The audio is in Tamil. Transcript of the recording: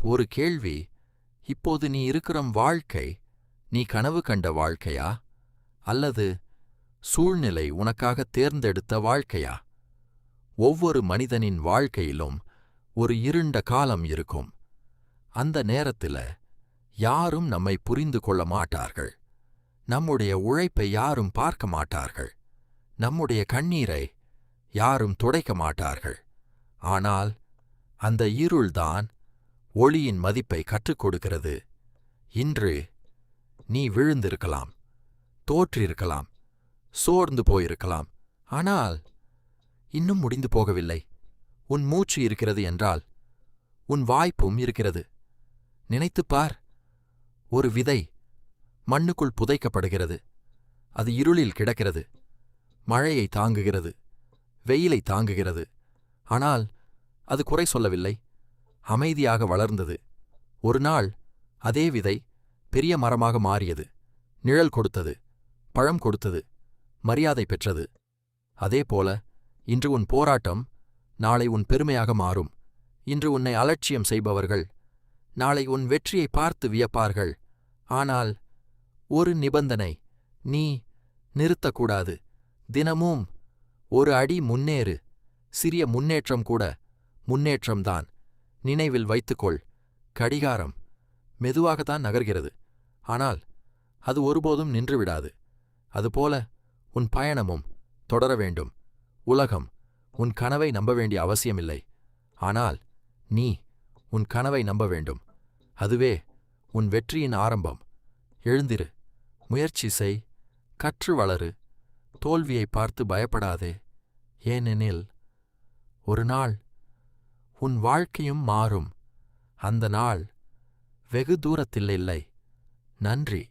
ஒரு கேள்வி. இப்போது நீ இருக்கிற வாழ்க்கை நீ கனவு கண்ட வாழ்க்கையா அல்லது சூழ்நிலை உனக்காக தேர்ந்தெடுத்த வாழ்க்கையா? ஒவ்வொரு மனிதனின் வாழ்க்கையிலும் ஒரு இருண்ட காலம் இருக்கும். அந்த நேரத்தில யாரும் நம்மை புரிந்து கொள்ள மாட்டார்கள். நம்முடைய உழைப்பை யாரும் பார்க்க மாட்டார்கள். நம்முடைய கண்ணீரை யாரும் துடைக்க மாட்டார்கள். ஆனால் அந்த இருள்தான் ஒளியின் மதிப்பை கற்றுக் கொடுக்கிறது. இன்று நீ விழுந்திருக்கலாம், தோற்றிருக்கலாம், சோர்ந்து போயிருக்கலாம். ஆனால் இன்னும் முடிந்து போகவில்லை. உன் மூச்சு இருக்கிறது என்றால் உன் வாய்ப்பும் இருக்கிறது. நினைத்துப் பார், ஒரு விதை மண்ணுக்குள் புதைக்கப்படுகிறது. அது இருளில் கிடக்கிறது. மழையை தாங்குகிறது, வெயிலை தாங்குகிறது. ஆனால் அது குறை சொல்லவில்லை. அமைதியாக வளர்ந்தது. ஒரு நாள் அதே விதை பெரிய மரமாக மாறியது. நிழல் கொடுத்தது, பழம் கொடுத்தது, மரியாதை பெற்றது. அதேபோல இன்று உன் போராட்டம் நாளை உன் பெருமையாக மாறும். இன்று உன்னை அலட்சியம் செய்பவர்கள் நாளை உன் வெற்றியை பார்த்து வியப்பார்கள். ஆனால் ஒரு நிபந்தனை, நீ நிறுத்தக்கூடாது. தினமும் ஒரு அடி முன்னேறு. சிறிய முன்னேற்றம் கூட முன்னேற்றம்தான். நினைவில் வைத்துக்கொள், கடிகாரம் மெதுவாகத்தான் நகர்கிறது. ஆனால் அது ஒருபோதும் நின்றுவிடாது. அதுபோல உன் பயணமும் தொடர வேண்டும். உலகம் உன் கனவை நம்ப வேண்டிய அவசியமில்லை. ஆனால் நீ உன் கனவை நம்ப வேண்டும். அதுவே உன் வெற்றியின் ஆரம்பம். எழுந்திரு, முயற்சி செய், கற்று வளரு. தோல்வியை பார்த்து பயப்படாதே. ஏனெனில் ஒரு நாள் உன் வாழ்க்கையும் மாறும். அந்த நாள் வெகு தூரத்தில் இல்லை. நன்றி.